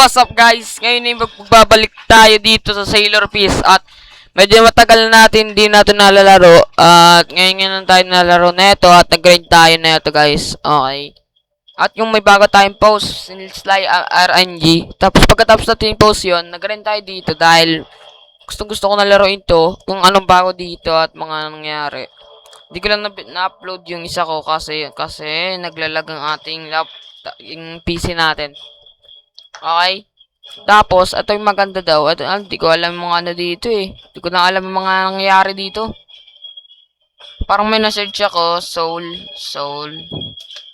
what's up guys? Ngayon ay magbabalik tayo dito sa Sailor Peace at medyo matagal natin di natin nalalaro at ngayon tayo nalalaro neto at nag-grind tayo neto guys. Okay. At yung may bago tayong post, Sly RNG. Tapos pagkatapos natin yung post yun, nag-grind tayo dito dahil gusto ko na laruin to, kung anong bago dito at mga nangyari. Hindi ko lang na-upload yung isa ko kasi naglalag ang ating yung PC natin. Okay? Tapos, ito yung maganda daw. Ito, hindi ko alam mga ano dito eh. Hindi ko na alam mga nangyayari dito. Parang may na-search ako. Soul.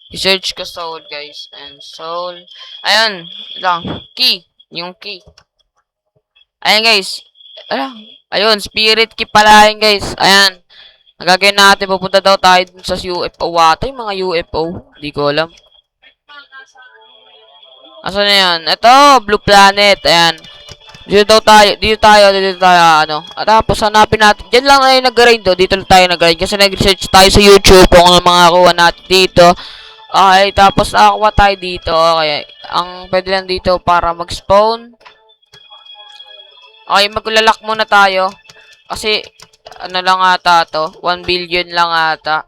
I-search ko soul, guys. And soul. Ayan. Lang. Key. Yung key. Ayan, guys. Ayun. Spirit key pala yun, guys. Ayan. Nagagawin natin. Pupunta daw tayo dun sa UFO. Wata yung mga UFO. Hindi ko alam. Asan na yan? Ito, Blue Planet. Ayan. Dito tayo, ano. At tapos, hanapin natin. Diyan lang tayo nag-grind, do. Dito lang tayo nag-grind. Kasi nag-search tayo sa YouTube kung ano mga kuha natin dito. Okay, tapos nakakuha tayo dito. Okay, ang pwede lang dito para mag-spawn. Okay, maglalak muna tayo. Kasi, ano lang ata to? 1 billion lang ata.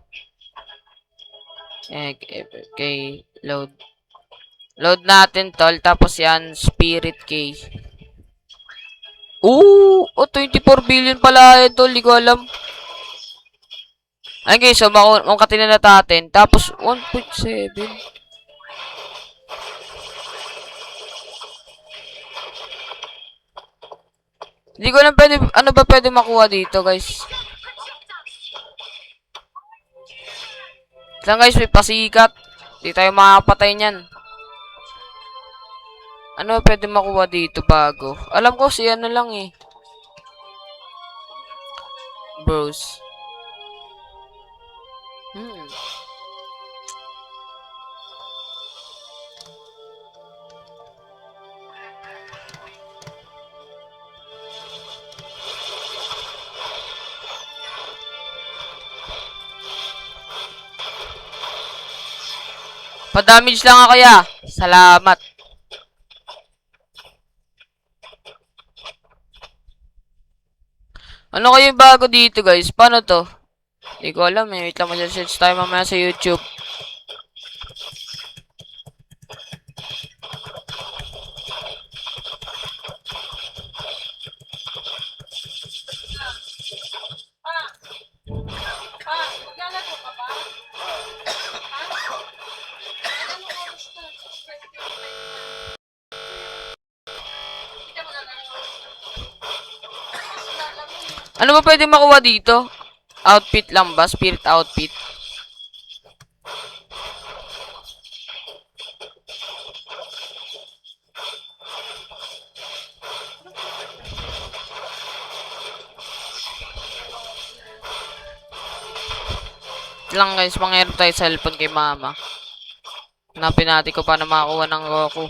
Okay, load. Load natin, tol. Tapos yan, Spirit Key. Oh, 24 billion pala ito. Hindi ko alam. Ayun guys, so makakatin na natin. Tapos, 1.7. Hindi ko alam pwede, ano ba pwede makuha dito, guys. Lang guys, may pasikat. Hindi tayo makapatay niyan. Ano pwede makuha dito bago? Alam ko si ano lang eh. Bros. Pa-damage lang ako ya. Salamat. Ano kayo bago dito guys? Paano to? Hindi ko alam eh. Wait lang, mag-search tayo mamaya sa YouTube. Ano ba pwede makuha dito? Outfit lang ba? Spirit outfit. Lang guys, mangyari tayo sa cellphone kay mama. Hanapin natin ko paano makakuha ng Goku.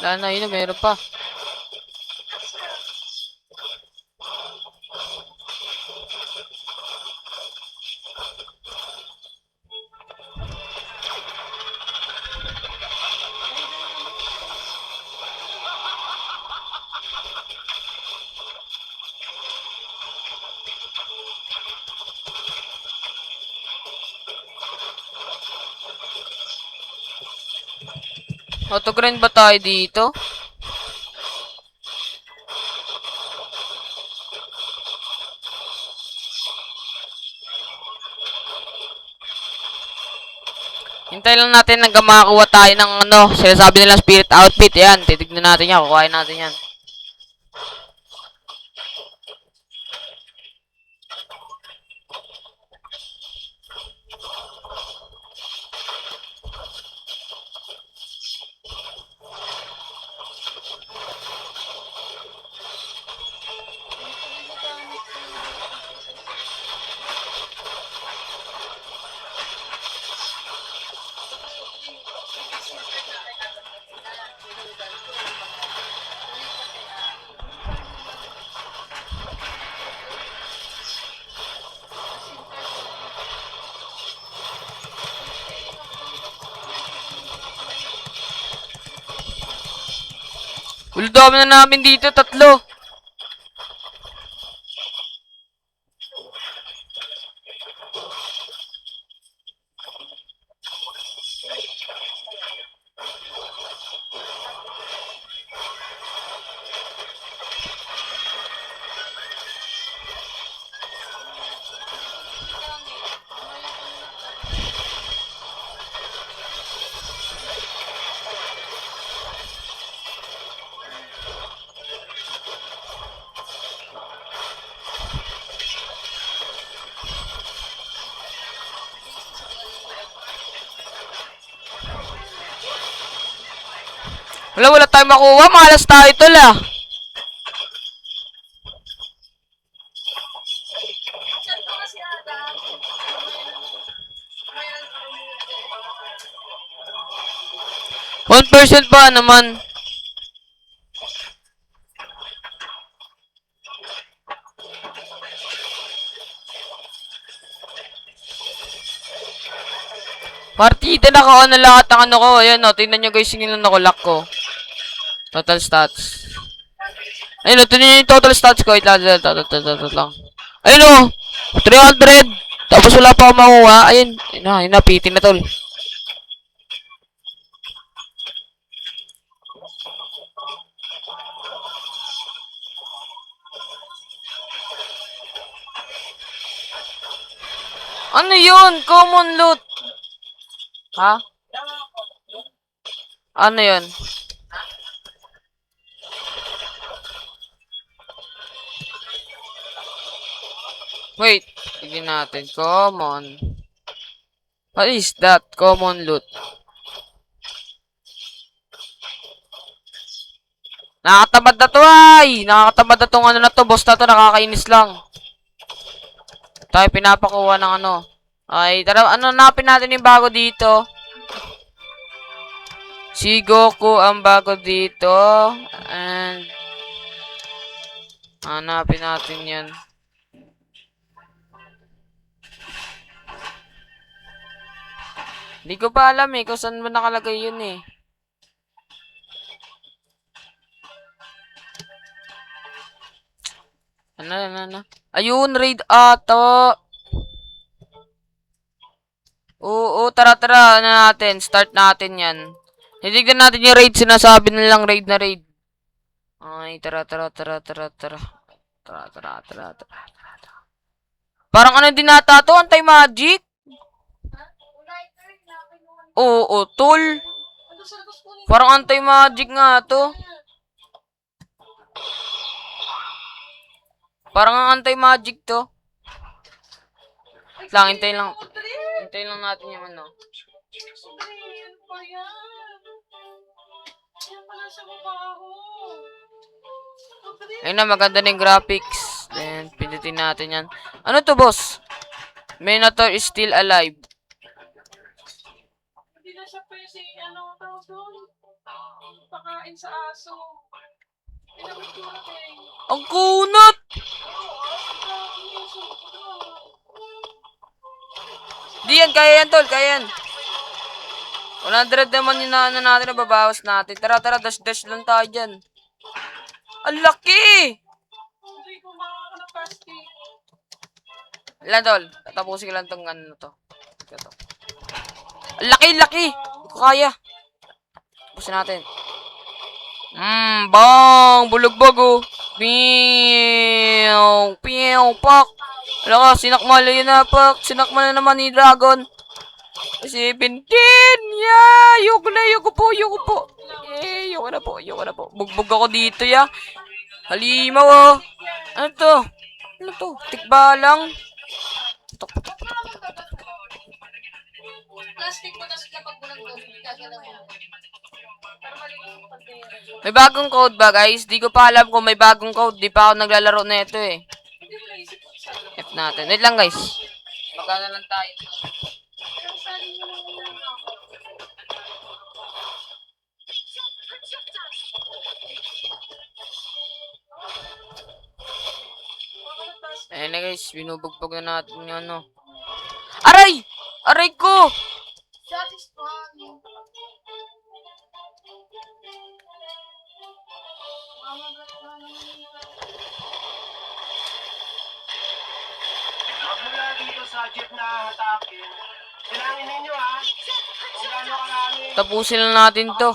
Wala na, yun na, meron pa. Autogrind ba tayo dito? Hintay lang natin hanggang makakuha tayo ng ano, sinasabi nilang spirit outfit. Yan, titignan natin yan, kukuhain natin yan. Ulo dami na namin dito, 3. Wala tayong makuha. Malas tayo tol ah. One percent pa naman. Partida naka-on na lahat ng ano ko. Ayan o, tingnan nyo guys yung ilan nakulak ko. Total stats. Ayun o, tingnan nyo yung total stats ko. Wait lang. Ayun o, 300. Tapos wala pa ako makuha. Ayun na, piti na tol. Ano yun? Common loot. Ha? Ano yun? Wait. Tignan natin. Common. What is that? Common loot. Nakakatamad na to ay! Nakakatamad na tong ano na to. Boss na to. Nakakainis lang. Tayo pinapakuha ng ano. Ay, tara, ano napin natin yung bago dito? Si Goku ang bago dito. And hanapin natin yan. Hindi ko pa alam eh kung saan ba nakalagay yun eh. Ano? Ayun, raid ato. Oo, tara. Ano natin? Start natin yan. Hitignan natin yung raid. Sinasabi nilang raid na raid. Ay, tara. Parang ano din nata to? Anti-magic? Oo, tol. Parang anti-magic nga to. Parang ang anti-magic to. Hintayin lang natin yung ano. Ayun na, maganda na yung graphics. Then, pindutin natin yan. Ano to, boss? Minotaur is still alive. Hindi na siya pwede, ano, tawag doon? Pakain sa aso. Ang kunat! Di yan, kaya yan, tol, kaya yan. 100 naman yung naano natin, nababawas natin. Tara, dash lang tayo dyan. Ang laki! Hindi ko makakapasti. Ilan, tol? Tatapusin ko lang tong ano na to. Ito. Ang laki! Hindi ko kaya. Tapusin natin. Bang! Bulugbog, oh. Pak! Wala ka, sinakmal yun na, pak. Sinakmal na naman ni Dragon. 17! Yeah! Ayoko po. Ayoko na po. Bugbog ako dito, ya. Halimaw, oh. Ano to? Tikba lang. Plastic mo, tapos lapag mo lang doon. Gagalaw mo. May bagong code ba, guys? Di ko pa alam kung may bagong code. Di pa ako naglalaro na ito, eh. F natin. Wait lang, guys. Magkano lang tayo. Ayan na, guys. Binubugbog na natin yung ano. Aray! Aray ko! Satisfying. Magmula dito sa jeep na hatakin. Bilangin ninyo ha. Kung gaano karami. Tapusin na natin to.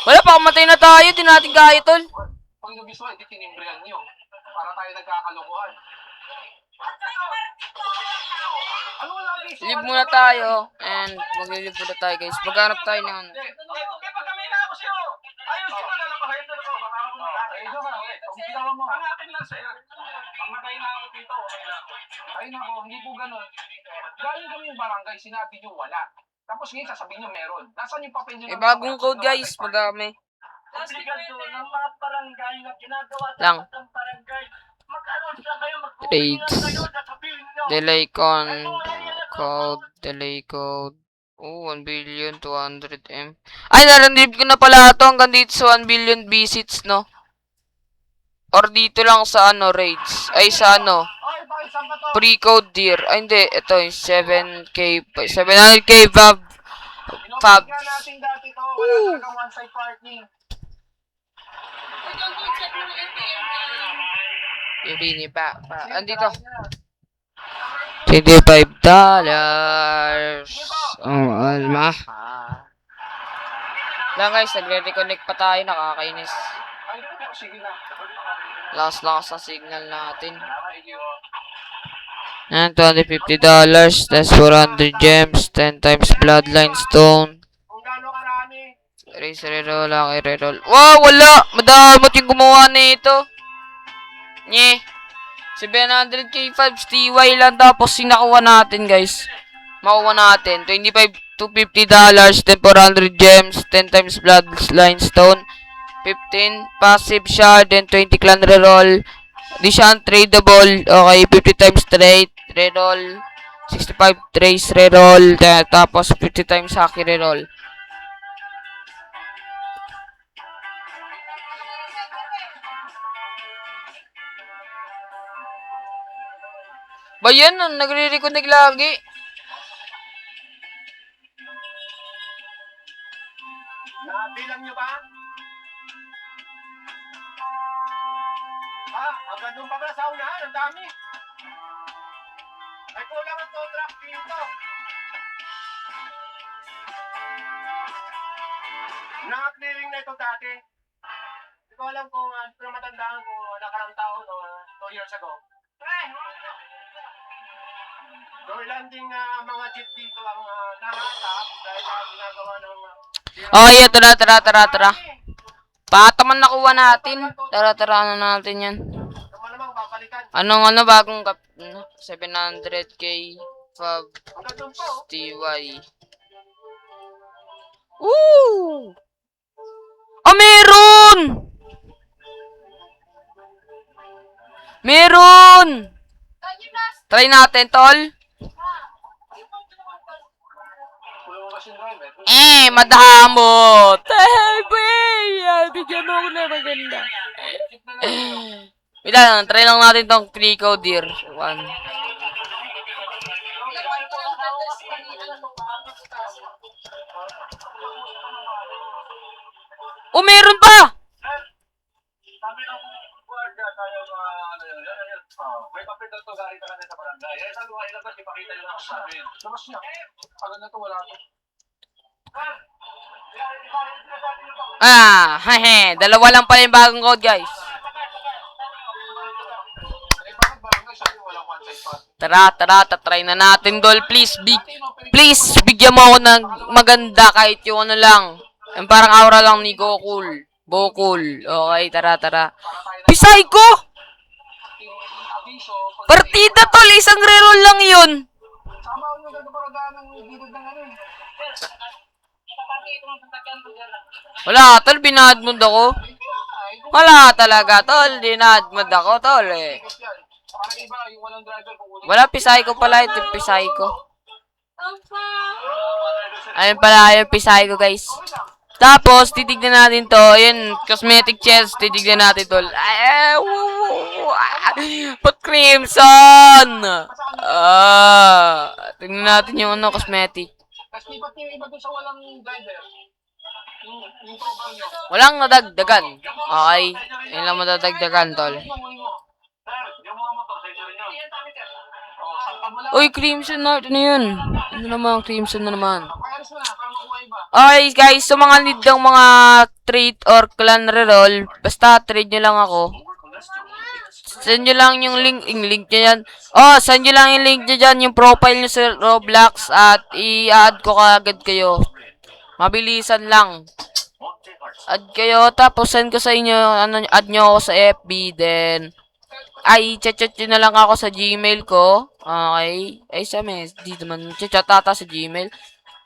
Wala, pakamatay na tayo. Di natin kaya, tol. Pag yung visual, hindi tinimbrihan nyo. Para tayo nagkakalokohan. Ano wala ang visual? Leave muna tayo. And maglilive muna tayo, guys. Maghanap tayo ng... Okay, pag kami na ako sa'yo. Ayos ka na lang. Kahit na ako. Ayun na, kung ginawa mo. Hanapin lang sa'yo. Mamatay na ako dito. Okay lang. Ay nako, hindi po ganun. Galing kami yung barangay, sinabi nyo wala. Tapos ngayon sasabihin nyo meron. Nasaan yung papel nyo? Eh, bagong code, guys. Pagkami. Komplikado ng mga barangay na ginagawa Lang. ng barangay. Mag-ano siya kayo, Trades. kayo, sasabihin nyo. Delay code. Delay code. Oh, 1 billion, 200 M. Ay, narandib ko na pala ito. Hanggang dito sa 1 billion visits, no? Or dito lang sa ano, raids. Ay, sa ano, Ay, bakit saan ba to? pre-code deer. Ay, hindi. Ito yung 7K. 700K fab. Fab. Pinopig nga natin dati to. Wala talagang one-side parking. Irini pa. Andito. $25. Oh, alma. Lang guys, nagre-reconnect pa tayo. Nakakainis. Ay, sige na. Lakas-lakas sa signal natin. And $250. That's 400 gems. 10 times bloodline stone. Kung gaano karami. Erase reroll, laki reroll. Wow, wala! Madamot yung gumawa na ito. Nye. 700k 5 TY lang tapos sinakuha natin, guys. Makuha natin. 25 to $50, then 400 gems, 10 times bloodline stone, 15 passive shard, then 20 clan reroll. Di siya tradable. Okay, 50 times trade reroll, 65 trace reroll, tapos 50 times haki reroll. Ba yan? Nagre-reconnect lagi. Nabilang nyo ba? Hanggang doon pa ba sa unahan? Ang dami. Ay, kulang ang tow truck dito. Naka-clearing na ito dati. Hindi ko alam kung pero matandaan kung nakarang taon o 2 years ago. Door landing mga jeep dito ang nahatap dahil ginagawa ng... Okay, tara. Pataman nakuha natin. Tara, ano natin yan. Naman namang babalikan. Anong bagong 700k fab Hanggang doon po. TY. Woo! Ah, meron! Meron! Try natin, tol. Kulang mo kasi yung driver. Madamot! Bigyan mo ako na maganda. Wala lang, try lang natin tong pre-code deer. 1. Oh, meron pa! Sabi ng guardia tayo ano yun. May papel daw to galing talaga sa barangay. Eh, sabi ko, ilabas, ipakita nyo lang sa amin. Labas niya. Pag na to, wala to. Dalawa lang pala yung bagong code, guys. Eh, bakit barangay? Sabi walang one-side pass. Tara, tatry na natin, dol. Please, bigyan mo ako ng maganda kahit yung ano lang. Yung parang aura lang ni Gokul. Bokul. Okay, tara. Pisay ko! Aviso. Partida, tol. Isang reroll lang yun. Sama ko yung gagawin ng bidod ng ano eh. Wala, tol. Binadmod ako. Wala talaga, tol. Binadmod ako, tol, eh. Parang iba, yung walang driver. Wala, pisay ko pala. Ito yung pisay ko. Ayun pala, yung pisay ko, guys. Tapos, titignan natin to. Ayun, cosmetic chest. Titignan natin to. Pag crimson! Tignan natin yung ano, cosmetic. Tapos lipat yung iba doon sa walang driver. Yung profile nyo. Walang nadagdagan. Okay? Yun lang madadagdagan, tol. Sir, yung mga motor, sa inyo rin yun. Oh, sampag mo lang. Uy, Crimson Heart, ano yun? Ano naman, Crimson na naman. Papayaris mo na, para makuha iba. Okay, guys, sa mga need ng mga trade or clan reroll, basta trade nyo lang ako. Send nyo lang yung link nyo yan. Oh, send nyo lang yung link nyo dyan, yung profile nyo sa Roblox at i-add ko kaagad kayo. Mabilisan lang. Add kayo, tapos send ko sa inyo, ano, add nyo ako sa FB, then chat nyo na lang ako sa Gmail ko. Okay. Ay, sa mes, di naman, chat ata sa Gmail.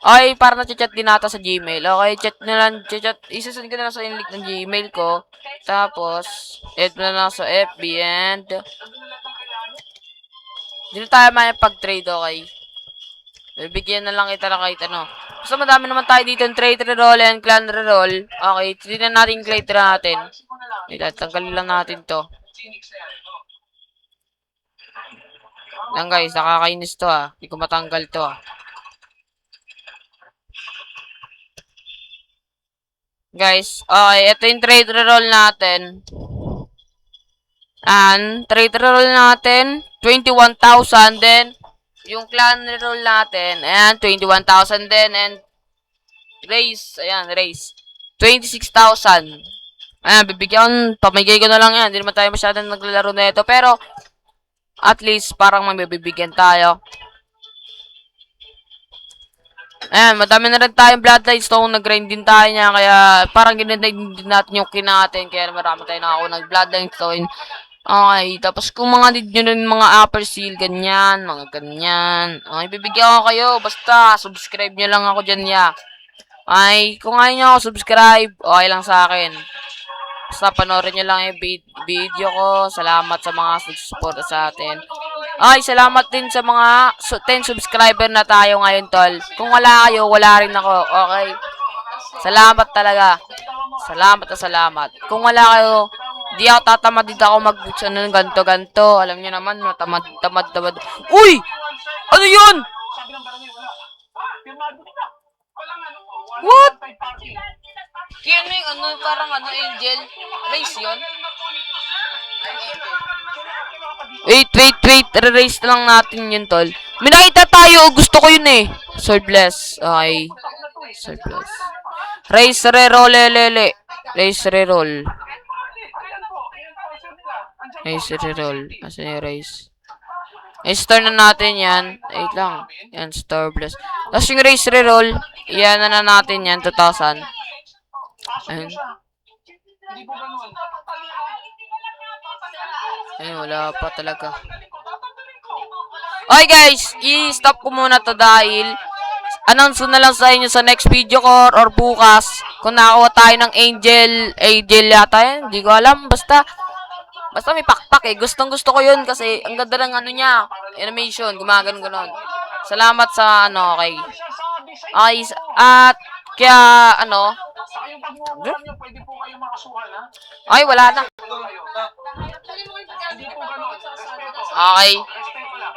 Okay, para na chat din ata sa Gmail. Okay, chat na lang, isasend ko na lang sa yung link ng Gmail ko. Tapos, add na lang sa FB and dito tayo may pag-trade, okay? Bibigyan na lang kita na kahit ano. Basta madami naman tayo dito yung trade reroll and clan reroll. Okay, tignan natin yung trade natin. Tanggalin lang natin to. Lang guys, nakakainis to ah. Hindi ko matanggal to ah. Guys, okay, ito yung trade reroll natin. And, trade reroll natin, 21,000 din. Yung clan reroll natin, ayan, 21,000 din. And, race, ayan, race, 26,000. Ayan, bibigyan, pamigay ko na lang yan. Hindi naman tayo masyadong naglalaro na ito. Pero, at least, parang mabibigyan tayo. Ayan, madami na rin tayong Bloodline Stone. Nag-grind din tayo niya. Kaya, parang ginanday din natin yung kinatin. Kaya marami tayo nakakuha ng Bloodline Stone. Okay, tapos kung mga need nyo rin mga upper seal, ganyan, mga ganyan. Okay, bibigyan ko kayo. Basta, subscribe nyo lang ako dyan, ya. Ay, kung ayaw nyo ako subscribe, okay lang sa akin. Basta panoorin nyo lang yung video ko. Salamat sa mga support sa atin. Ay, salamat din sa mga 10 subscriber na tayo ngayon, tol. Kung wala kayo, wala rin ako. Okay? Salamat talaga. Salamat na salamat. Kung wala kayo, di ako tatamad dito ako mag-boots ng ganto-ganto. Alam niyo naman, tamad. Uy! Ano yun? Sabi ng barangay, wala. Pirmado na. Walang ano po. What? Third party. Yan yung ano, parang ano, Angel. Race yun? Wait. Re-race na lang natin yun, tol. May nakita tayo. Gusto ko yun eh. Swordless. Okay. Swordless. Race reroll, lele. Race reroll. Race reroll. Asan yung race? I-store na natin yan. Wait lang. Yan, store bless. Tapos yung race reroll, yan na natin yan, 2,000. Ayun. Hindi po ganun. Ayun, wala pa talaga. Okay guys, i-stop ko muna to dahil announce ko na lang sa inyo sa next video ko or bukas kung nakakuha tayo ng Angel yata yan. Hindi ko alam, basta may pakpak eh. Gustong gusto ko yun kasi ang ganda ng ano niya, animation, gumagano ganon. Salamat sa ano, okay. Okay, at kaya ano, Sa kayong pagmumura nyo, pwede po kayo makasuhan, ha? ay wala na. Hindi po ganun. Respeto. Okay. Respeto lang.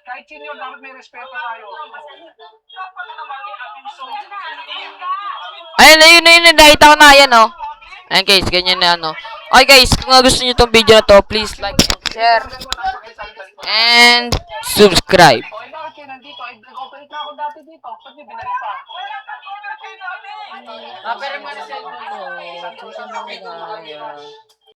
Kahit senior, dapat may respeto tayo. Ayun, nakita ko na yan, oh. Ayun guys, ganyan na ano. Okay guys, kung gusto niyo tong video na to, please like and share and subscribe. Okay, bakit kayo nandito? Ay, nag-operate na ako dati dito. Ba't niyo binalik pa? Pero mga cellphone mo,